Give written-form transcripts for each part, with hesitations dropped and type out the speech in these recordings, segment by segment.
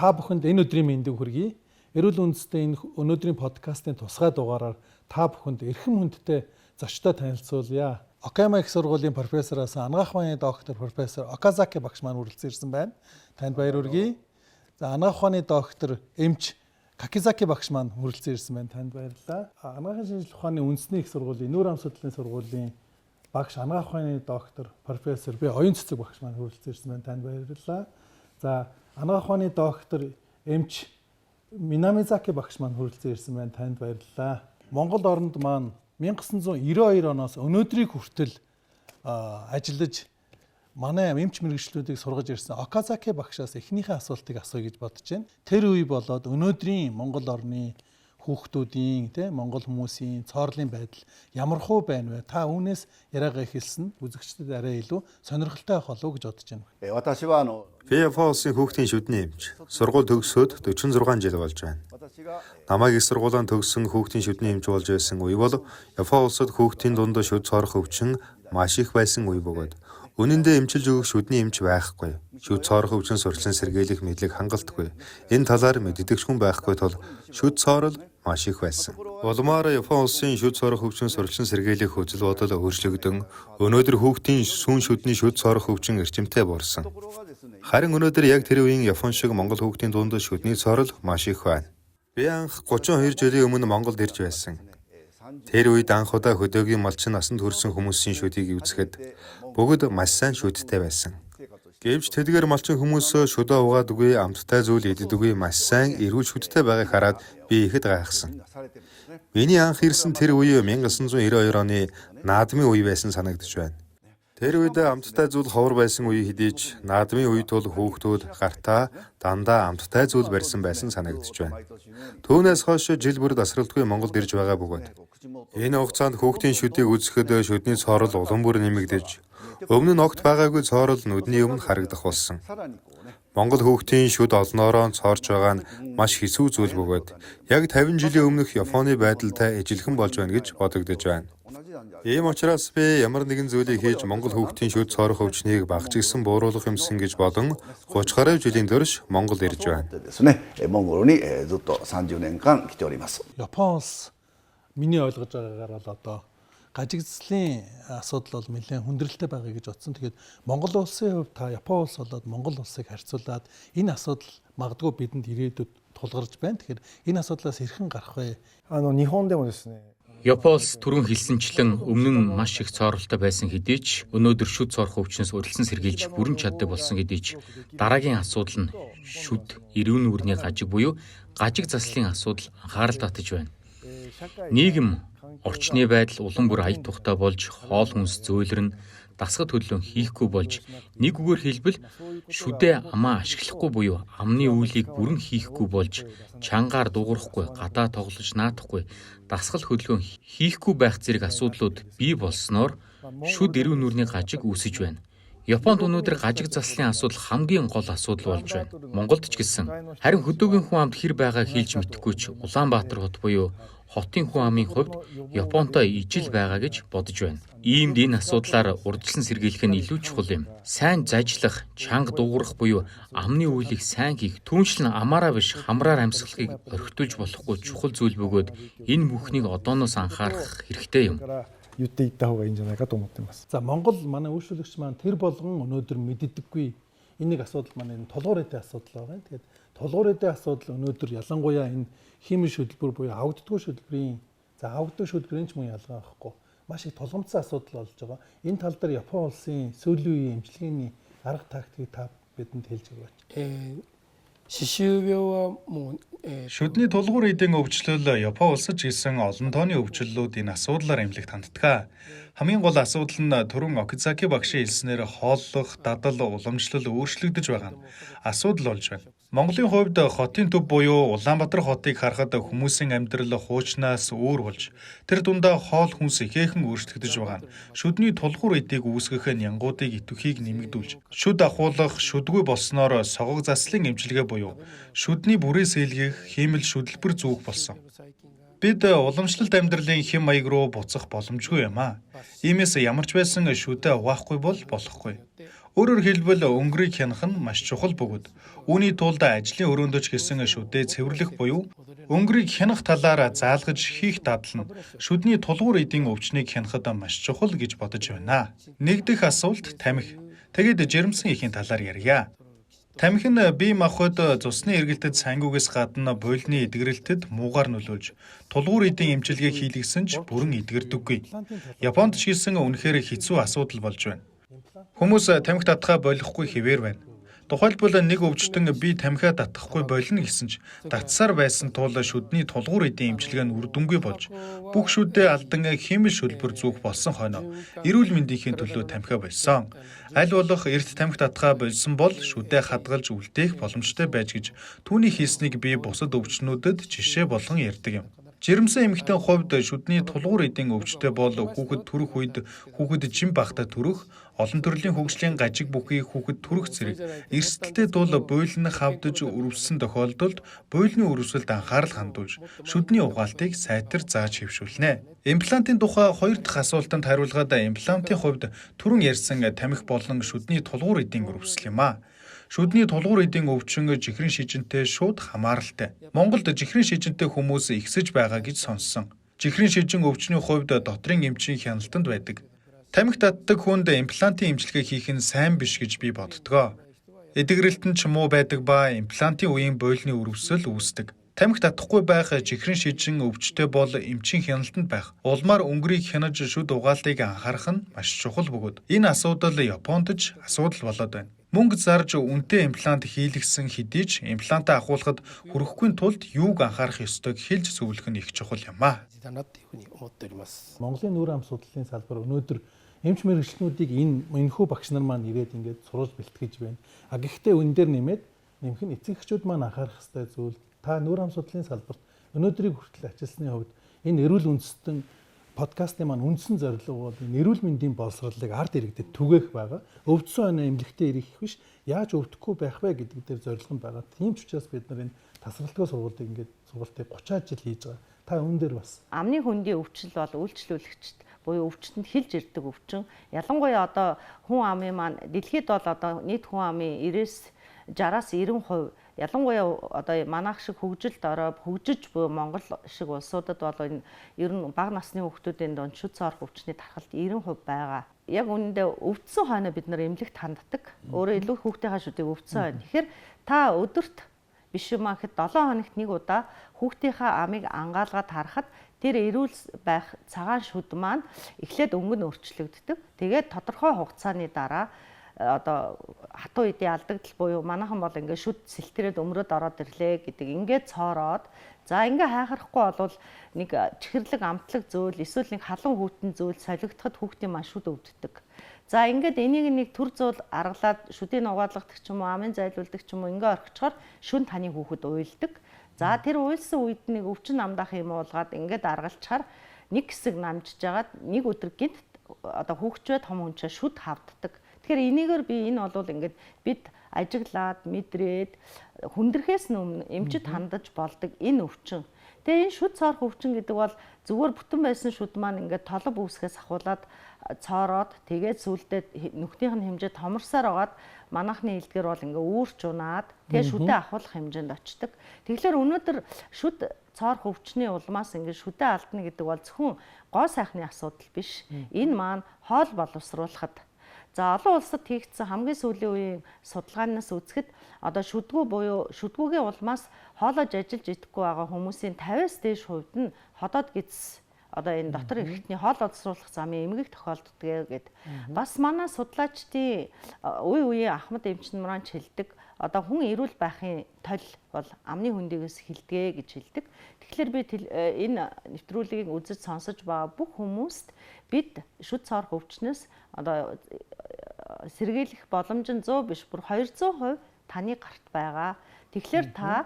та бүхэнд энэ өдрийн мэндийг хүргэе. Эрүүл үндэстэй энэ өнөөдрийн подкастын тусгай дугаараар та бүхэнд эрхэм хүндтэй зочдтой танилцуулъя. Окаяма их сургуулийн профессороос анагаах ухааны доктор профессор Оказаки багш маань хүрэлцэн ирсэн байна. Танд баяр хүргэе. За анагаах ухааны доктор эмч Какизаки багш маань хүрэлцэн ирсэн байна. Танд баярлалаа. Анагаахын шинжилгээ ухааны үндэсний их сургуулийн нүүр ам судлалын сургуулийн багш анагаах ухааны доктор профессор би оюун цэцэг багш маань хүрэлцэн ирсэн байна. Танд баярлалаа. За анагаах ухааны доктор эмч Минамизаки багш маань хүрэлцэн ирсэн байна. Танд баярлалаа. Монгол оронд маань 1992 оноос өнөөдрийг хүртэл ажиллаж манай эмч мэргэжлүүдийг сургаж ирсэн Оказаки багшаас эхнийхээ асуултыг асууя гэж бодож байна. Тэр үе болоод өнөөдрийн Монгол орны хүүхдүүдийн Монгол хүмүүсийн цоорлын байдал ямар хөө байна вэ? Та үүнээс яриагаа эхэлсэн үзэгчдэд арай илүү сонирхолтой байх болов уу гэж бодож байна. Би Японы улсын хүүхдийн шүдний эмч. Сургууль төгсөөд 46 жил болж байна. Намайг их сургуулиан төгссөн хүүхдийн шүдний эмч болж байсан үе бол Японы улсад хүүхдийн дунд шүд цоорох өвчин маш их байсан үе бөгөөд үнэн дээр эмчилж өгөх шүдний эмч байхгүй. Шүд цоорох өвчин сурчлан сэргийлэх мэдлэг хангалтгүй. Энэ талаар мэддэг хүн байхгүй тул шүд цоорол маш их байсан. Улмаар Японы улсын шүд цоорох өвчин сурчлан сэргийлэх үзэл бодол өөрчлөгдөн өнөөдөр хүүхдийн сүүн шүдний шүд цоорох өвчин эрчимтэй борсон. Харин өнөөдөр яг тэр үеийн Япон шиг Монгол хүүхдийн дунд шүдний цоорол маш их байна. Би анх 32 жилийн өмнө Монголд ирж байсан. Тэр үед анх удаа хөдөөгийн малчин насанд хүрсэн хүмүүсийн шүдийг үзэхэд бүгд маш сайн шүдтэй байсан. Гэвч тэдгээр малчин хүмүүс шүдээ угаадаг, амттай зүйл иддэг, маш сайн эрүүл шүдтэй байгааг хараад би ихэд гайхсан. Миний анх ирсэн тэр үе 1992 оны наадмын үе байсан санагдаж байна. Тэр үед амттай зүйл ховор байсан үе хэдийч наадмын үед бол хүүхдүүд гартаа дандаа амттай зүйл барьсан байсан санагдаж байна. Түүнээс хойш жил бүр тасралтгүй Монголд ирж байгаа бөгөөд энэ хугацаанд хүүхдийн шүдийг үзэхэд шүдний цоорол улам бүр нэмэгдэж өмнө нь огт байгаагүй цоорол нүдний өмнө харагдах болсон. Монгол хүүхдийн шүд олноороо цоорч байгаа нь маш хэцүү зүйл бөгөөд яг 50 жилийн өмнөх Японы байдалтай ижилхэн болж байна гэж бодогдож байна. Ийм учраас би ямар нэгэн зүйлийг хийж Монгол хүүхдийн шүд цоорох өвчнийг багажигсан бууруулах юмсан гэж бодон 30 гаруй жилийн турш Монгол ирж байна. Япон улс миний ойлгож байгаагаар бол одоо гажигдслын асуудал бол нэлээд хүндрэлтэй байгаа гэж бодсон. Тэгээд Монгол улсын хувьд та Япон улс болоод Монгол улсыг харьцуулаад энэ асуудал магадгүй бидэнд ирээдүйд тулгарч байна. Тэгэхээр энэ асуудлаас хэрхэн гарах вэ? Япон улс түрүүн хэлсэнчлэн өмнө нь маш их цооролтой байсан хэдий ч өнөөдөр шүд цоорох өвчнөөс урьдчилан сэргийлж бүрэн чаддаг болсон хэдий ч дараагийн асуудал нь шүд эрүүн нүрийн гажиг буюу гажиг заслын асуудал анхаарал татаж байна. Нийгэм орчны байдал улам бүр аяд тухтай болж хоол хүнс зөөлрөн дасгад хөдлөн хийхгүй болж нэг үгээр хэлбэл шүдээ амаа ашиглахгүй буюу амны үйлийг бүрэн хийхгүй болж чангаар дуурахгүй гадаа тоглож наадахгүй дасгал хөдөлгөөн хийхгүй байх зэрэг асуудлууд бий болсноор шүд эрүүн нүрийн гажиг үүсэж байна. Японд өнөөдөр гажиг заслын асуудал хамгийн гол асуудал болж байна. Монголд ч гэсэн. Харин хөдөөгийн хүн амд хэр байгааг хэлж мэдэхгүй ч Улаанбаатар хот буюу хотын хүн амын хувьд Японтой ижил байгаа гэж бодож байна. Иймд энэ асуудлаар урьдчилан сэргийлэх нь илүү чухал юм. Сайн зажлах, чанга дуугарах буюу амны үйлийг сайн хийх, түүнчлэн амаараа биш хамраар амьсгалахыг орхитуулж болохгүй чухал зүйл бөгөөд энэ бүхнийг одооноос анхаарах хэрэгтэй юм. За Монгол манай үйлчлэгч маань тэр болгон өнөөдөр мэддэггүй энэ нэг асуудал манай энэ толгуур эдийн асуудал байгаа. Тэгээд толгуур эдийн асуудал өнөөдөр ялангуяа энэ химийн шүлбэр буюу авддаггүй шүлбэрийн авддаг шүлбэрийн ч мөн ялгаа байхгүй маш их тулгамдсан асуудал болж байгаа. Энэ тал дээр Япон улсын сүүлийн үеийн эмчилгээний арга тактикийг та бидэнд хэлж өгөөч. Шүдний тулгуур эдийн өвчлөл Япон улсад ч гэсэн олон тооны өвчлөлүүд энэ асуудлаар эмнэлэгт ханддаг. Хамгийн гол асуудал нь түрүүн Окизаки багшийн хэлснээр хооллох, дадал, уламжлал өөрчлөгдөж байгаа нь асуудал болж байна. Монголын хувьд хотын төв буюу Улаанбаатар хотыг харахад хүмүүсийн амьдрал хуучнаас өөр болж тэр дундаа хоол хүнс ихээхэн өөрчлөгдөж байгаа нь шүдний тулгуур эдийг үүсгэх нянгуудыг идэвхийг нэмэгдүүлж шүд ахуулах, шүдгүй болсноор согог заслын эмчилгээ буюу шүдний бүрээс сэлгэх хиймэл шүдлбэр зүүх болсон. Бид уламжлалт амьдралын хэм маяг руу буцах боломжгүй юм аа. Иймээс ямар ч байсан шүдээ угаахгүй бол болохгүй. Өөрөөр хэлбэл өнгөрийг хянах нь маш чухал бөгөөд үүний тулд ажлын өрөөндөө ч гэсэн шүдээ цэвэрлэх буюу өнгөрийг хянах талаар заалгаж хийх дадал нь шүдний тулгуур эдийн өвчнийг хянахад маш чухал гэж бодож байна. Нэгдүгээр асуулт тамхи. Тэгээд жирэмсэн эхийн талаар ярья. Тамхи нь бие махбод цусны эргэлтэд сангуугаас гадна буйлны эдгэрэлтэд муугаар нөлөөлж тулгуур эдийн эмчилгээг хийлгэсэн ч бүрэн эдгэрдэггүй. Японд ч гэсэн үнэхээр хэцүү асуудал болж байна. Хүмүүс тамхи татхаа болохгүй хэвээр байна. Тухайлбал нэг өвчтөн би тамхиа татахгүй болно гэсэн ч татсаар байсан тул шүдний тулгуур эдийн эмчилгээ нь үр дүнгүй болж бүх шүдээ алдан химийн шүлбэр зүүх болсон хойно эрүүл мэндийн төлөө тамхиа болсон. Аль болох эрт тамхи татхаа болсон бол шүдээ хадгалж үлдээх боломжтой байж гэж түүний хийснийг би бусад өвчнүүдэд жишээ болгон ярьдаг юм. Жирэмсэн эмэгтэй хувьд шүдний тулгуур эдийн өвчтэй бол хүүхэд төрөх үед хүүхэд жим багтаа төрөх, олон төрлийн хөгжлийн гажиг бүхий хүүхэд төрөх зэрэг эрсдэлтэй тул буйл нь хавдаж өрөвсөн тохиолдолд буйлны өрөвсөлд анхаарал хандуулж шүдний угаалтыг сайтар зааж хэвшүүлнэ. Имплантын тухай хоёр дахь асуултанд хариулгаад имплантын хувьд түрүүн ярьсан тамхи болон шүдний тулгуур эдийн өрөвсөл юм а. Шүдний тулгуур эдийн өвчин жихрийн шижинтэй шууд хамааралтай. Монголд жихрийн шижинтэй хүмүүс ихсэж байгаа гэж сонссон. Жихрийн шижин өвчний хувьд дотрын эмчийн хяналтанд байдаг. Тамхи татдаг хүнд имплантын эмчилгээ хийх нь сайн биш гэж би боддгоо. Эдгэрэлт нь ч муу байдаг ба имплантын үеийн буйлны өрөвсөл үүсдэг. Тамхи татахгүй байх жихрийн шижин өвчтэй бол эмчийн хяналтанд байх. Улмаар өнгөрийг хянаж шүд угаалтыг анхаарах нь маш чухал бөгөөд энэ асуудал Японд ч асуудал болоод байна. Мөнгө зарж үнэтэй имплант хийлгсэн хэдий ч имплантаа ахуулахад хүрэхгүй тулд юуг анхаарах ёстойг хэлж зөвлөх нь их чухал юм а. Монголын нүүрэн ам судлалын салбар өнөөдөр эмч мэргэжлүүдийг энэхүү багш нар маань ирээд ингээд сурвалж бэлтгэж байна. Гэхдээ энэ дээр нэмэх нь эцэг эхчүүд маань анхаарах ёстой зүйл та нүүрэн ам судлалын салбарт өнөөдрийг хүртэл ачилсны хувьд энэ эрүүл үндэстэн подкастын маань үндсэн зорилго бол эрүүл мэндийн боловсролыг ард иргэдэд түгээх байгаа. Өвдсөн оноо эмнэлэгтээ ирэх биш, яаж өвдөхгүй байх вэ гэдэг дээр зорилго нь байгаа. Тийм ч учраас бид нар энэ тасралтгүй сургалтыг 30 жил хийж байгаа. Та үүн дээр бас амны хөндийн өвчл бол үйлчлүүлэгчд буюу өвчтөнд хилж ирдэг өвчин. Ялангуяа одоо хүн амын маань дэлхийд бол одоо нийт хүн амын 90-60-аас 90%. Ялангуяа одоо манайх шиг хөгжилд ороо хөгжиж буй Монгол шиг улсуудад бол энэ ер нь бага насны хүүхдүүдийн донд шүд цаарах өвчний тархалт 90% байгаа. Яг үүндээ өвдсөн хойно бид нар эмнэлэгт ханддаг. Өөрөө илүү хүүхдийнхаа шүдийг өвдсөн байна. Тэгэхээр та өдөрт биш юм ахэд 7 хоногт нэг удаа хүүхдийнхаа амыг ангаалгаад харахад тэр эрүүл байх цагаан шүд маань эхлээд өнгө нь өөрчлөгддөг. Тэгээд тодорхой хугацааны дараа одоо хатуу эдийн алдагдал буюу манайхан бол ингээд шүд сэлтэрээд өмрөд ороод ирлээ гэдэг ингээд цоороод за ингээд хайхрахгүй бол нэг чихэрлэг амтлаг зөөл эсвэл нэг халуун хүйтэн зөөл солигдоход хүүхдийн маш шүд өвддөг. За ингээд энийг нэг төр зуул аргалаад шүдийг угаалгадаг ч юм уу амын зайлуулдаг ч юм уу ингээд орхичоор шүн таны хүүхэд уйлдаг. За тэр уйлсан үед нэг өвчин намдаах юм уулгаад ингээд аргалчаар нэг хэсэг намжиж жагаад нэг өдөр гинт одоо хүүхчвэ том хүнчээ шүд хавддаг. Тэгэхээр энийгээр би энэ бол ингээд бид ажиглаад мэдрээд хүндрэхээс өмнө эмчит хандаж болдог энэ өвчин. Тэгээ энэ шүд цоорох өвчин гэдэг бол зүгээр бүтэн байсан шүд маань ингээд толоб үүсгээс ахуулаад цоороод тэгээд сүулдэ нүхнийх нь хэмжээ томорсоор агаад манайхны хэлдгээр бол ингээд үүрч унаад тэгээд шүдээ ахуулах хэмжээнд очдог. Тэгэхээр өнөөдөр шүд цоорох өвчний улмаас ингээд шүдээ алдна гэдэг бол зөвхөн гоо сайхны асуудал биш. Энэ маань хоол боловсруулахад за олон улсад хийгдсэн хамгийн сүүлийн үеийн судалгаанаас үзэхэд одоо шүдгүү буюу шүдгүүгийн улмаас хоолойж ажиллаж идэхгүй байгаа хүмүүсийн 50-аас дээш хувьд нь ходоод гидс одоо энэ дотор эрхтний хоол олзруулах замын эмгэг тохиолддог гэд. Бас манай судлаачдын үе үеийн Ахмад эмчин маань хэлдэг одоо хүн эрүүл байхын тол бол амны хөндийгөөс хилдэгэ гэж хэлдэг. Тэгэхээр би энэ нэвтрүүлгийг үзэж сонсож байгаа бүх хүмүүст бид шүд цоорох өвчнөөс одоо сэргийлэх боломж нь 100 биш бүр 200% таны гарт байгаа. Тэгэхээр та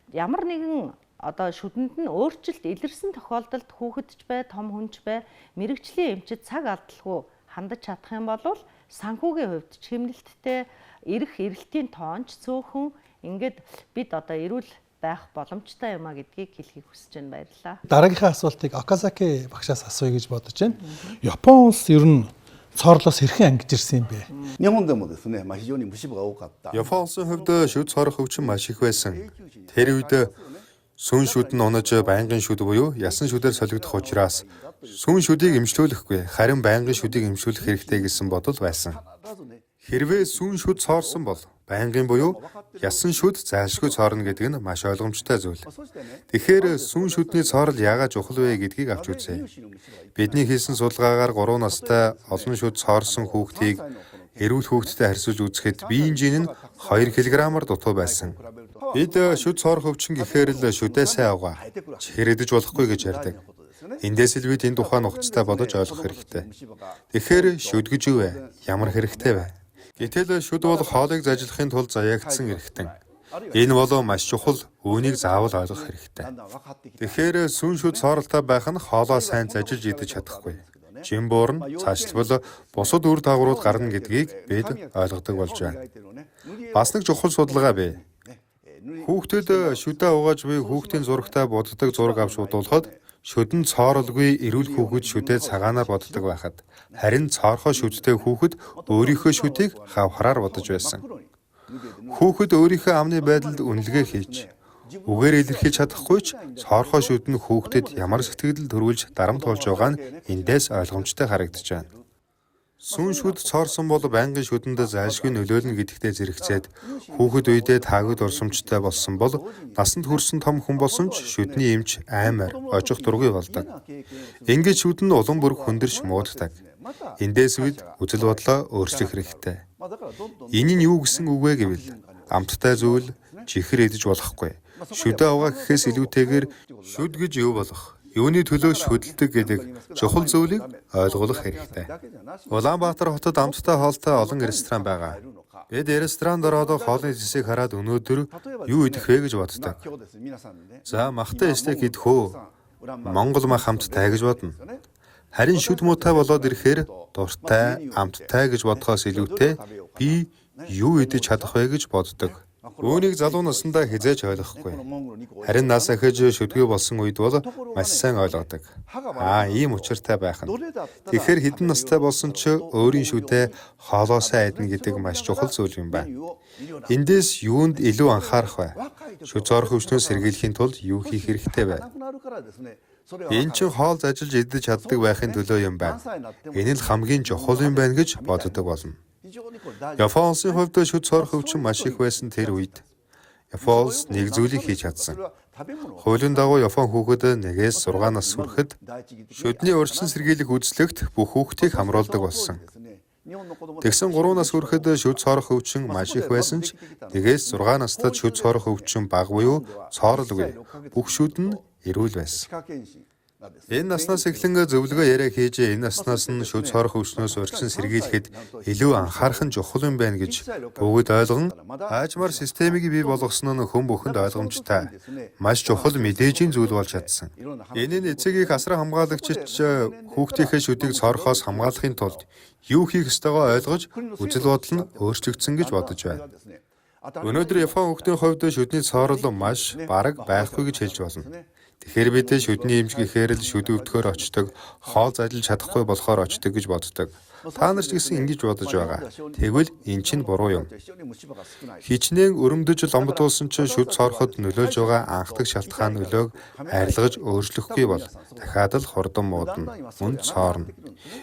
ямар нэгэн одоо шүдэнд нь өөрчлөлт илэрсэн тохиолдолд хүүхэд ч бай, том хүн ч бай, мэрэгжлийн эмчит цаг алдалгүй хандаж чадах юм бол санхүүгийн хувьд ч хэмнэлттэй эрэх эрэлтийн тоонч цөөхөн ингээд бид одоо эрүүл байх боломжтой юм а гэдгийг хэлхийг хүсэж байна. Баярлалаа. Дараагийнхаа асуултыг Окасаки багшаас асууя гэж бодож байна. Япон улс ер нь цоорлоос хэрхэн ангиж ирсэн юм бэ? 日本でもですね、非常に虫歯が多かった。 Япон улсын хувьд шүд цорох өвчин маш их байсан. Тэр үед сүн шүд нь унаж байнгын шүд буюу ясан шүдээр солигдох учраас сүн шүдийг эмчлүүлэхгүй харин байнгын шүдийг эмчлүүлэх хэрэгтэй гэсэн бодол байсан. Хэрвээ сүн шүд цоорсон бол байнгын буюу ясан шүд зайлшгүй цоорно гэдэг нь маш ойлгомжтой зүйл. Тэгэхээр сүн шүдний цоорол яагаад чухал вэ гэдгийг авч үзье. Бидний хийсэн судалгаагаар 3 настай олон шүд цоорсон хүүхдийг эрүүл хүүхдтэй харьцуулж үзэхэд биеийн жин нь 2 кг-аар дутуу байсан. Бид шүд цоорох өвчин гэхээр л шүдээ сайн авгаа чихэрэдэж болохгүй гэж ярьдаг. Эндээс л бид энэ тухайн нухацтай бодож ойлгох хэрэгтэй. Тэгэхээр шүд гэж юу вэ? Ямар хэрэгтэй вэ? Гэтэл шүд бол хоолыг зажлахын тулд заяагдсан эрхтэн. Энэ бол маш чухал, үүнийг заавал ойлгох хэрэгтэй. Тэгэхээр сүн шүд цооролтой байх нь хоолоо сайн зажилж идэж чадахгүй. Жин буурна, цаашлбал бусад үр дагаврууд гарна гэдгийг бид ойлгодог болж байна. Бас нэг чухал судалгаа бий. Хүүхдэд шүдээ угааж буй хүүхдийн зурагтай боддог зураг авч удуулахад шүдэн цооролгүй эрүүл хүүхэд шүдээ цагаанаар боддог байхад харин цоорхоо шүдтэй хүүхэд өөрийнхөө шүдийг хавхраар бодож байсан. Хүүхэд өөрийнхөө амны байдалд үнэлгээ хийж үгээр илэрхийлж чадахгүй ч цоорхоо шүд нь хүүхдэд ямар сэтгэл төрүүлж дарамт болж байгаа нь эндээс ойлгомжтой харагдаж байна. Сүн шүд цоорсон бол байнгын шүдэнд зайлшгүй нөлөөлнө гэдэгтээ зэрэгцээд хүүхэд үедээ таагад урсамжтай болсон бол насанд хүрсэн том хүн болсон ч шүдний эмч аймаар ожих дургүй болдог. Ингээд шүд нь улам бүр хөндөрч мууддаг. Эндээс бид үзэл бодлоо өөрчлөх хэрэгтэй. Энэ нь юу гэсэн үг вэ гэвэл амттай зүйл чихэр идэж болохгүй. Шүдээ аваа гэхээс илүүтэйгээр шүд гэж юу болох? Юуны төлөө шүдэлдэг гэдэг чухал зүйлийг ойлгох хэрэгтэй. Улаанбаатар хотод амттай хоолтой олон ресторан байгаа. Бид ресторанд ороод хоолны зэсийг хараад өнөөдөр юу идэх вэ гэж боддог. За махтай стейк идэх үү? Монгол мах амттай гэж бодно. Харин шүд муутай болоод ирэхээр дуртай, амттай гэж бодохоос илүүтэй би юу идэж чадах вэ гэж боддог. Үүнийг залуу насндаа хизээж ойлгохгүй. Харин нас ахиж шүдгүй болсон үед бол маш сайн ойлгодог. Ийм учиртай байх нь. Тэгэхээр хэдэн настай болсон ч өөрийн шүдээ хоолоосоо айдна гэдэг маш чухал зүйл юм байна. Эндээс юунд илүү анхаарах вэ? Шүд цоорох өвчнөөс сэргийлэхийн тулд юу хийх хэрэгтэй вэ? Энэ чинь хоол зажилж идэж чаддаг байхын төлөө юм байна. Энэ л хамгийн чухал юм байна гэж боддог болно. Япон улсын хувьд шүд цоорох өвчин маш их байсан тэр үед Япон улс нэг зүйлийг хийж чадсан. Хуулийн дагуу Япон хүүхэд 1-6 нас хүрэхэд шүдний урьдчилан сэргийлэх үзлэгт бүх хүүхдийг хамруулдаг болсон. Тэгсэн 3 нас хүрэхэд шүд цоорох өвчин маш их байсан ч 1-6 настад шүд цоорох өвчин бага буюу цооролгүй. Бүх шүд нь эрүүл байсан. Энэ наснаас эхлэн зөвлөгөө яриа хийж энэ наснаас нь шүд цоорох өвчнөөс урьдчилан сэргийлэхэд илүү анхаарах нь чухал юм байна гэж бүгд ойлгон аажмаар системийг бий болгосон нь хүн бүхэнд ойлгомжтой. Маш чухал мэдээжийн зүйл болж чадсан. Энэ нь эцэгийг асран хамгаалагчид хүүхдийнхээ шүдийг цоорохоос хамгаалахын тулд юу хийх ёстойгоо ойлгож үзэл бодол нь өөрчлөгдсөн гэж бодож байна. Өнөөдөр Япон хүүхдийн хувьд шүдний цоорол маш бараг байхгүй гэж хэлж болно. Тэгэхээр бид шүдний эмч гэхээр л шүд өвдөхөөр очдог, хоол зажилж чадахгүй болохоор очдог гэж боддог. Та нар ч гэсэн ингэж бодож байгаа. Тэгвэл эн чинь буруу юм. Хичнээн өрөмдөж ломбдуулсан ч шүд цоороход нөлөөлж байгаа анхдаг шалтгаан нөлөөг арилгаж өөрчлөхгүй бол дахиад л хурдан муудна, мөн цоорно.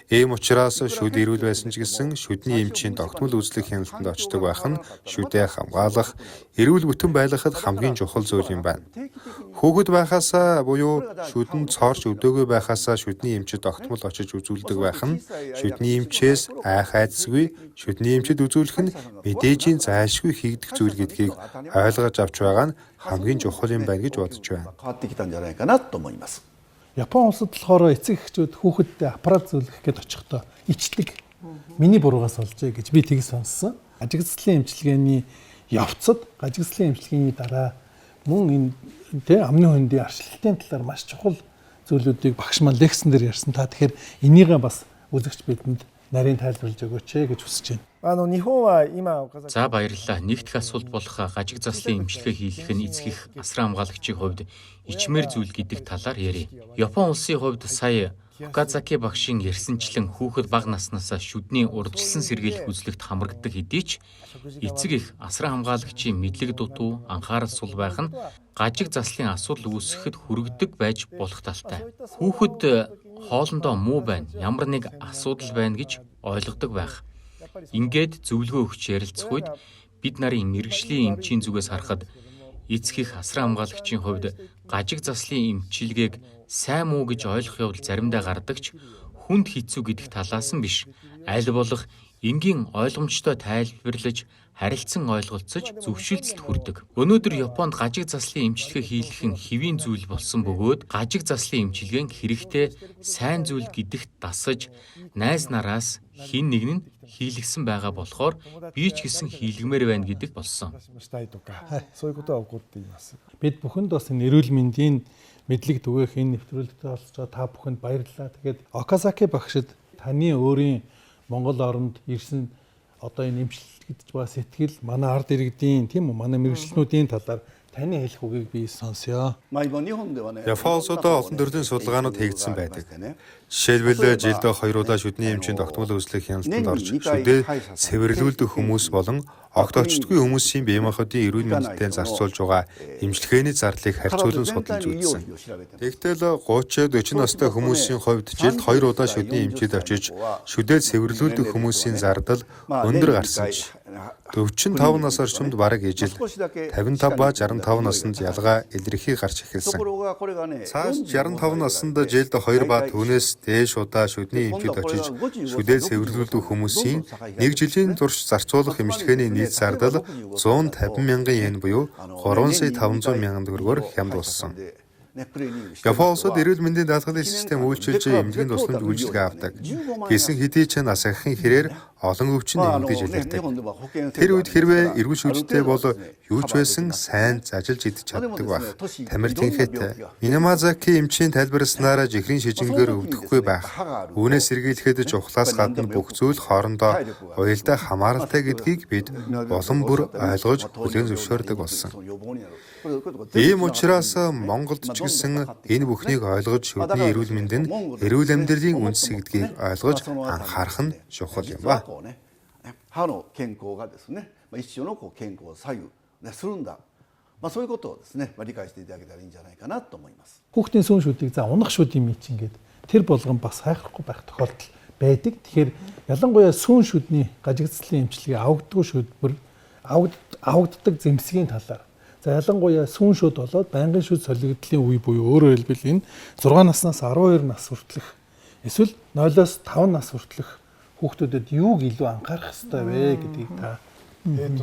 Ийм учраас шүд эрүүл байсан ч гэсэн шүдний эмчийн тогтмол үзлэх хяналтанд очдог байх нь шүдээ хамгаалах, эрүүл бүтэн байлгахад хамгийн чухал зүйл юм байна. Хүүхэд байхаасаа буюу шүдэн цоорч өвдөөгүй байхаасаа шүдний эмчид тогтмол очиж үзүүлдэг байх нь шүдний эмчээс айх айдасгүй, шүдний эмчид үзүүлэх нь мэдээжийн зайлшгүй хийгдэх зүйл гэдгийг ойлгож авч байгаа нь хамгийн чухал юм байна гэж бодож байна. Япон улсад болохоор эцэг эхчүүд хүүхэдтэй аппарат зөвлөх гээд очихдоо ичдэг. Миний буруугаас болжээ гэж би тийг сонссон. Ажигдслын эмчилгээний явцад ажигдслын эмчилгээний дараа мөн энэ амны хөндийн арчилтын талаар маш чухал зүйлүүдийг багш маань лекцэн дээр ярьсан. Та тэгэхээр энийгээ бас үзэгч бидэнд нарийн тайлбарлаж өгөөч гэж хүсэж байна. За баярлалаа. Нэгдэх асуулт болох гажиг заслын эмчилгээ хийх нь эцэг эх асран хамгаалагчийн хувьд ичмэр зүйл гэдэг талаар ярив. Япон улсын хувьд сая Оказаки багшийн ярьсанчлан хүүхэд бага наснаасаа шүдний урдчилсан сэргийлэх үзлэгт хамрагддаг хэдий ч эцэг их асран хамгаалагчийн мэдлэг дутуу анхаарал сул байх нь гажиг заслын асуудал үүсгэхэд хүргэдэг байж болох талтай. Хүүхэд хоолндоо муу байна, ямар нэг асуудал байна гэж ойлгодог байх. Ингээд зөвлөгөө өгч ярилцах үед бид нарын мэрэгжлийн эмчийн зүгээс харахад эцэг их асран хамгаалагчийн хувьд гажиг заслын эмчилгээг сайн муу гэж ойлгох явдал заримдаа гардаг ч хүнд хэцүү гэдэг талаас нь биш. Аль болох энгийн ойлгомжтой тайлбарлаж харилцан ойлголцож зөвшөлдөлд хүрдэг. Өнөөдөр Японд гажиг заслын эмчилгээ хийх нь хэвийн зүйл болсон бөгөөд гажиг заслын эмчилгээн хэрэгтэй сайн зүйл гэдэгт дасаж найз нараас хин нэг нь хийлгсэн байгаа болохоор би ч гэсэн хийлгэмээр байна гэдэг болсон. Бид бүхэнд бас энэ эрүүл мэндийн мэдлэг түгээх энэ нэвтрүүлэгтээ олж байгаа та бүхэнд баярлалаа. Тэгээд Оказаки багшид таны өөрийн Монгол оронд ирсэн одоо энэ эмчилгэдэж байгаа сэтгэл манай ард иргэдийн тийм үү манай мэрэгчлэнүүдийн талаар таны хэлэх үгийг би сонсъё. Япон улсуудаа олон төрлийн судалгаанууд хийгдсэн байдаг. Жишээлбэл жилд 2 удаа шүдний эмчийн тогтмол үзлэх хяналтанд орж шүдээ цэвэрлүүлдэг хүмүүс болон огт очтгүй хүмүүсийн бие махбодын эрүүл мэндэд зарцуулж байгаа эмчилгээний зардлыг харьцуулан судалж үзсэн. Тэгтэл 30-40 настай хүмүүсийн хувьд жилд 2 удаа шүдний эмчид очиж шүдээ цэвэрлүүлдэг хүмүүсийн зардал өндөр гарсан ч 45 нас орчимд бараг ижил 55 ба 65 наснд ялгаа илэрхий гарч эхэлсэн. Цааш 65 наснд жилд 2 ба түүнээс дээш удаа шүдний эмчид очиж шүдээ цэвэрлүүлдэг хүмүүсийн 1 жилийн турш зарцуулах эмчилгээний нийт зардал 150 мянган йен буюу 3,500 мянган төгрөгөөр хямд болсон. Япон улсад эрүүл мэндийн даатгалын систем үйлчилж эмнэлгийн тусламж үйлчилгээ авдаг. Гэсэн хэдий ч насахын хэрээр олон өвчин нэмэгдэж илэрдэг. Тэр үед хэрвээ эргүүл шүдтэй бол юу ч байсан сайн зажилж идэж чаддаг байх. Тамир тэнхэт Минамазаки эмчийн тайлбарласнаар жихрийн шижингээр өвдөхгүй байх. Үүнээс сэргийлэхэд чухлаас гадна бүх зүйл хоорондоо уялдаа хамааралтай гэдгийг бид улам бүр ойлгож бүлээн зөвшөөрдөг болсон. Ийм учраас Монголд ч гэсэн энэ бүхнийг ойлгож шүдний эрүүл мэнд нь эрүүл амьдралын үндэс гэдгийг ойлгож анхаарах нь чухал юм ба. 歯の健康がですね、一生の健康を左右するんだ。そういうことをですね、理解していただけたらいいんじゃないかなと思います。 Хүүхдийн сүүн шүдийг за унах шүдийн мэд ингээд тэр болгон бас хайхгүй байх тохиолдол байдаг. Тэгэхээр ялангуяа сүүн шүдний гажигдсан эмчилгээ авагддаг шүдбэр авагддаг зэмсгийн талаар. За ялангуяа сүүн шүд болоод байнгын шүд солигдлын үе буюу өөрөөр хэлбэл энэ 6 наснаас 12 нас хүртэлх эсвэл 0-оос 5 нас хүртэлх хүүхдүүдэд юуг илүү анхаарах ёстой вэ гэдгийг та Хүүхдийн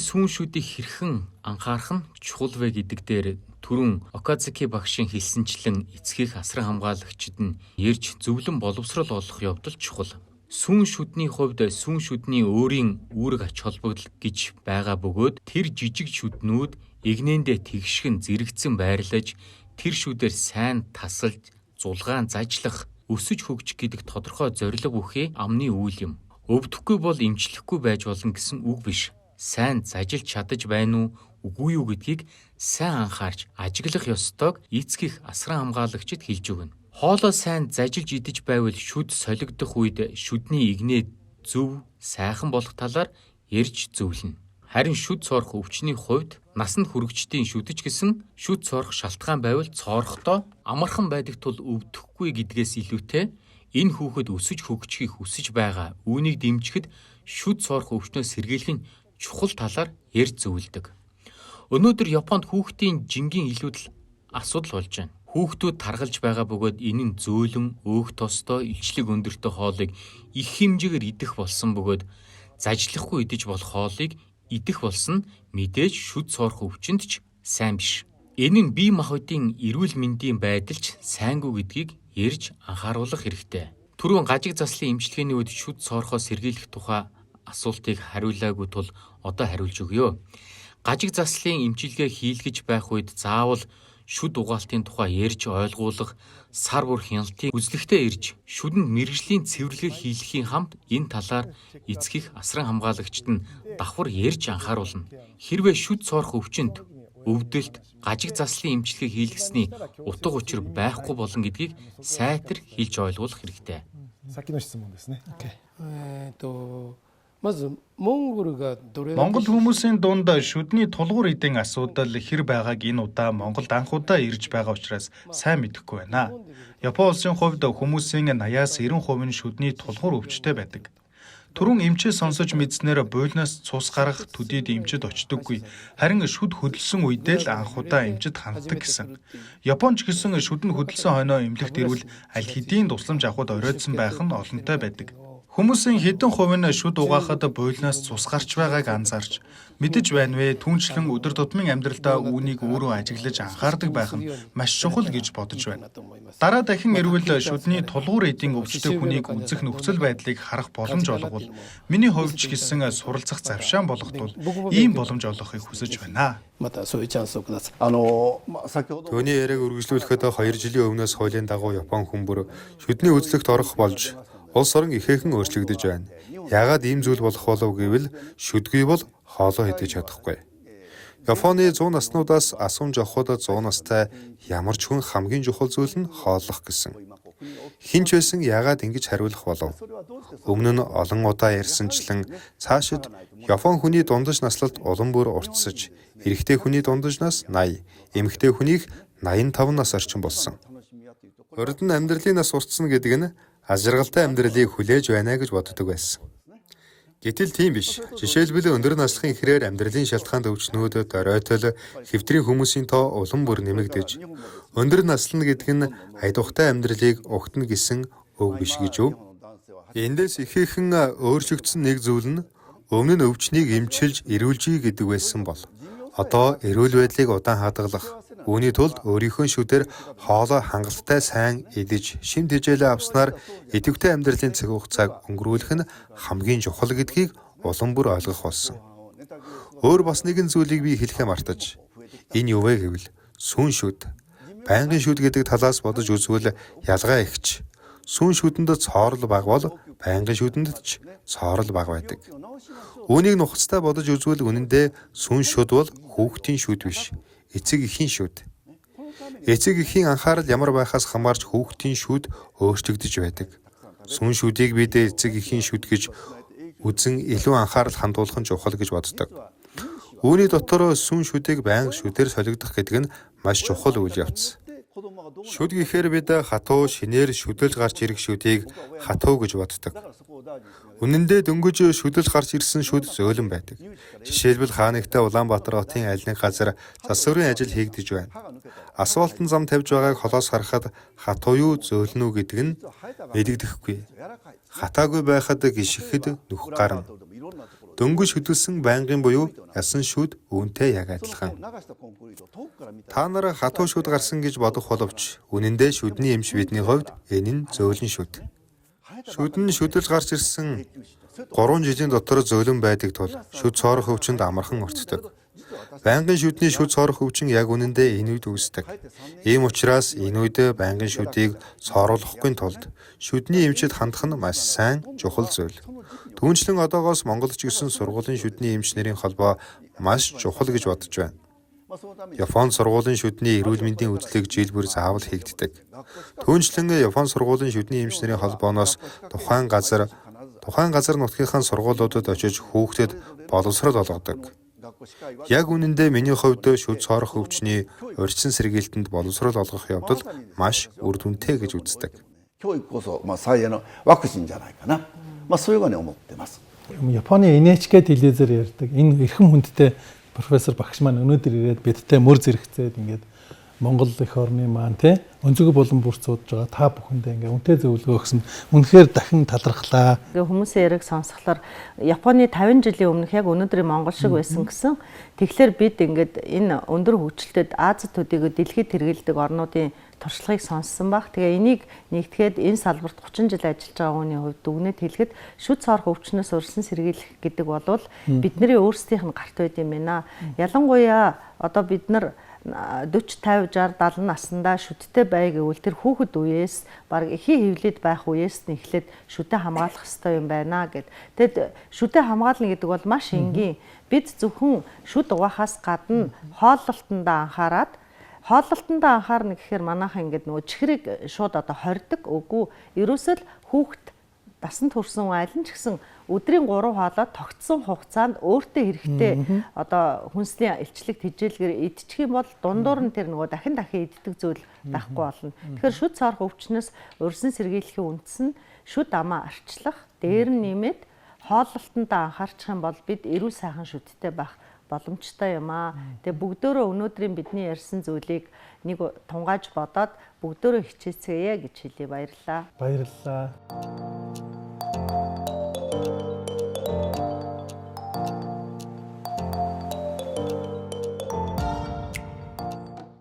сүүн шүдийг хэрхэн анхаарах нь чухал вэ гэдэг дээр түрүүн Оказаки багшийн хэлсэнчлэн эцгийх асран хамгаалагчид нь ярьж зөвлөн боловсрол олох явдал чухал. Сүүн шүдний хувьд сүүн шүдний өөрийн үүрэг ач холбогдол гэж байгаа бөгөөд тэр жижиг шүднүүд игнэндээ тэгшгэн зэрэгцэн байрлаж тэр шүдээр сайн тасалж зулгаан зажлах өсөж хөгжих гэдэг тодорхой зорилго бүхий амны үйл юм. Өвдөхгүй бол эмчлэхгүй байж болно гэсэн үг биш. Сайн зажилж чадаж байна уу, үгүй юу гэдгийг сайн анхаарч ажиглах ёстойг эцгийх асран хамгаалагчид хэлж өгнө. Хоолоо сайн зажилж идэж байвал шүд солигдох үед шүдний игнээ зөв, сайхан болох талаар ярьж зөвлөнө. Харин шүд цоорох өвчний хувьд насанд хүрэгчдийн шүдэж гэсэн шүд цоорох шалтгаан байвал цоорохдоо амархан байдаг тул өвдөхгүй гэдгээс илүүтэй энэ хүүхэд өсөж хөгжихийг хүсэж байгаа үүнийг дэмжихэд шүд цоорох өвчнөөс сэргийлэх нь чухал талаар ярьж зөвлөдөг. Өнөөдөр Японд хүүхдийн жингийн илүүдэл асуудал болж байна. Хүүхдүүд таргалж байгаа бөгөөд энэ нь зөөлөн, өөх тостой, илчлэг өндөртэй хоолыг их хэмжээгээр идэх болсон бөгөөд зажлахгүй идэж болох хоолыг идэх болсон мэдээж шүд цоорох өвчнөд ч сайн биш. Энэ нь бие махбодын эрүүл мэндийн байдалч сайнгүй гэдгийг ярьж анхааруулах хэрэгтэй. Түрүүн гажиг заслын эмчилгээний үед шүд цоорхоос сэргийлэх тухай асуултыг хариулаагүй тул одоо хариулж өгье. Гажиг заслын эмчилгээ хийлгэж байх үед заавал шүд угаалтын тухай ярьж ойлгуулах, сар бүр хяналтын үзлэгтээ ирж шүдэнд мэргэжлийн цэвэрлэг хийлгэхийн хамт энэ талаар эцгийх асран хамгаалагчид нь давхар ярьж анхааруулна. Хэрвээ шүд цоорох өвчнөд өвдөлт, гажиг заслын эмчилгээг хийлгэсний утга учир байхгүй болно гэдгийг сайтар хэлж ойлгуулах хэрэгтэй. 先の質問ですね。まずモンゴルхүмүүсийн дунд шүдний тулгуур эдийн асуудал хэр байгааг энэ удаа Монголд анх удаа ирж байгаа учраас сайн мэдэхгүй байна. Япон улсын хувьд хүмүүсийн 80-90% нь шүдний тулгуур өвчтэй байдаг. Түрүүн эмчээ сонсож мэдснээр буйлнаас цус гарах төдийд эмчэд очдоггүй. Харин шүд хөдөлсөн үедээ л анх удаа эмчэд ханддаг гэсэн. Японч гэсэн шүд нь хөдөлсөн хойноо эмнэлэгт ирвэл аль хэдийн тусламж авахд оройтсон байх нь олонтой байдаг. Хүмүүсийн хэдэн хувь нь шүд угаахад буйлнаас цус гарч байгааг анзаарч мэдэж байна вэ? Түүнчлэн өдөр тутмын амьдралдаа үүнийг өөрөө ажиглаж анхаардаг байх нь маш чухал гэж бодож байна. Дараа дахин ирвэл шүдний тулгуур эдийн өвчтөй хүнийг үзэх нөхцөл байдлыг харах боломж олгол миний хувьд ч гэсэн суралцах завшаан болгохтул ийм боломж олгохыг хүсэж байна. Төвний яриаг үргэлжлүүлэхэд 2 жилийн өмнөөс хуулийн дагуу Япон хүмүүр шүдний үзлэгт орох болж улс орон ихээхэн өөрчлөгдөж байна. Яагаад ийм зүйл болох болов гэвэл шүдгүй бол хоолоо идэж чадахгүй. Японы 100 наснуудаас асуун жоход 100 настай ямар ч хүн хамгийн чухал зүйл нь хооллох гэсэн. Хинч байсан яагаад ингэж хариулах болов? Өмнө нь олон удаа ярьсанчлан цаашид Япон хүний дундаж наслалт улам бүр уртсаж, эрэгтэй хүний дундаж нас 80, эмэгтэй хүнийх 85 нас орчим болсон. Урд нь амьдралын нас уртсна гэдэг нь ажиргалтай амьдралыг хүлээж байна гэж боддог байсан. Гэтэл тийм биш. Жишээлбэл өндөр наслахын ихрээр амьдралын шалтгаанд өвчнүүдэд оройтол хэвтрийн хүмүүсийн тоо улам бүр нэмэгдэж, өндөр наслна гэдэг нь айдухтай амьдралыг угтна гэсэн үг биш гэж үү? Эндээс ихээхэн өөрчлөгдсөн нэг зүйл нь өмнө нь өвчнийг эмчилж эрүүлжий гэдэг байсан бол одоо эрүүл байдлыг удаан хадгалах, үүний тулд өөрийнхөө шүдээр хоолой хангалттай сайн идэж, шим тэжээлээ авснаар идэвхтэй амьдралын цаг хугацааг өнгөрүүлэх нь хамгийн чухал гэдгийг улам бүр ойлгох болсон. Өөр бас нэгэн зүйлийг би хэлэхээ мартаж, энэ юу вэ гэвэл сүүн шүд. Байнгын шүд гэдэг талаас бодож үзвэл ялгаа ихч. Сүүн шүдэнд цоорол бага бол байнгын шүдэнд ч цоорол бага байдаг. Үүнийг нухацтай бодож үзвэл үнэндээ сүүн шүд бол хүүхдийн шүд биш. Эцэг эхийн шүд. Эцэг эхийн анхаарал ямар байхаас хамаарч хүүхдийн шүд өөрчлөгдөж байдаг. Сүүн шүдийг бид эцэг эхийн шүд гэж үзэн илүү анхаарал хандуулах нь чухал гэж боддог. Үүний дотор сүүн шүдийг байнга шүдээр солигдох гэдэг нь маш чухал үйл явц. Шүд гэхээр бид хатуу шинээр шүдэлж гарч ирэх шүдийг хатуу гэж боддог. Үнэндээ дөнгөж шүдэлж гарч ирсэн шүд зөөлөн байдаг. Жишээлбэл Хаанигтай Улаанбаатар хотын аль нэг газар засварын ажил хийгдэж байна. Асфальтын зам тавьж байгааг холоос харахад хатуу юу зөөлнө үү гэдэг нь мэдэгдэхгүй. Хатаагүй байхад гიშгэхэд нүх гарна. Дөнгөж хөдөлсөн байнгын буюу ясан шүд үүнтэй яг адилхан. Та нар хатуу шүд гарсан гэж бодох боловч үнэндээ шүдний эмч бидний хувьд энэ нь зөөлөн шүд. Шүд нь шүдэлж гарч ирсэн 3 жилийн дотор зөөлөн байдаг тул шүд цоорох өвчнөд амархан ортдог. Байнгын шүдний шүд цоорох өвчин яг үнэндээ энэ үед үүсдэг. Ийм учраас энэ үед байнгын шүдийг цооруулахгүй тулд шүдний эмчэд хандах нь маш сайн чухал зүйл. Түүнчлэн одоогоос Монголд ч гэсэн сургуулийн шүдний эмч нарын холбоо маш чухал гэж бодож байна. Япон сургуулийн шүдний эрүүл мэндийн үзлэг жил бүр заавал хийгддэг. Түүнчлэн Япон сургуулийн шүдний эмч нарын холбооноос тухайн газар нутгийнхаа сургуулиудад очиж хүүхдэд боловсрол олгодог. Яг үнэндээ миний хувьд шүд цоорох өвчний урьдчилан сэргийлтэнд боловсрол олгох явдал маш үр дүнтэй гэж үздэг. 教育こそ最大のワクチンじゃないかな。そういうふうに思ってます。 Японы NHK телевизээр ярьдаг энэ эрхэм хүндтэй профессор багш маань өнөөдөр ирээд бидтэй мөр зэрэгцээд ингээд Монгол их орны маань те өнцөг болон бүр цуудж байгаа та бүхэндээ ингээ үнтэй зөвлөгөө өгсөн. Үнэхээр дахин талархлаа. Ингээ хүмүүсийн яриг сонсохлоор Японы 50 жилийн өмнөх яг өнөөдрийн Монгол шиг байсан гэсэн. Тэгэхээр бид ингээд энэ өндөр хөгжилтэд Азид төдийгүй дэлхийд хэрэгэлдэг орнуудын туршлагыг сонссон баг. Тэгээ энийг нэгтгэхэд энэ салбарт 30 жил ажиллаж байгаа хүний хувьд дүгнэлт хэлэхэд шүд цоорох өвчнөөс урьдчилан сэргийлэх гэдэг бол бидний өөрсдийнх нь гарт байд юм байна. Ялангуяа одоо бид нар 40, 50, 60, 70 наснда шүдтэй бай гэвэл тэр хүүхэд үеэс баг эхийн хөвлөд байх үеэс нь эхлээд шүдэ хамгаалах хэрэгтэй юм байна гэд. Тэгэд шүдэ хамгаална гэдэг бол маш энгийн. Бид зөвхөн шүд угаахаас гадна хооллолтондоо анхаарна гэхээр манайхан ингээд нөгөө чихрийг шууд одоо хордог. Үгүй ерөөсөө л хүүхэд дасанд хүрсэн аль нь ч гэсэн өдрийн 3 хоолой тогтсон хугацаанд өөртөө хэрэгтэй одоо хүнсний илчлэг тэжээлгээр идчих юм бол дундуур нь тэр нөгөө дахин иддэг зүйл байхгүй болно. Тэгэхээр шүд цаарх өвчнөөс урьдчилан сэргийлэхийн үндэс нь шүд амаа арчлах, дээр нь нэмээд хооллолтондоо анхаарчих юм бол бид эрүүл сайхан шүдтэй байх боломжтой юм аа. Тэгээ бүгдөө өнөөдрийн бидний ярьсан зүйлийг нэг тунгааж бодоод бүгдөө хичээцгээе гэж хэлье. Баярлалаа. Баярлалаа.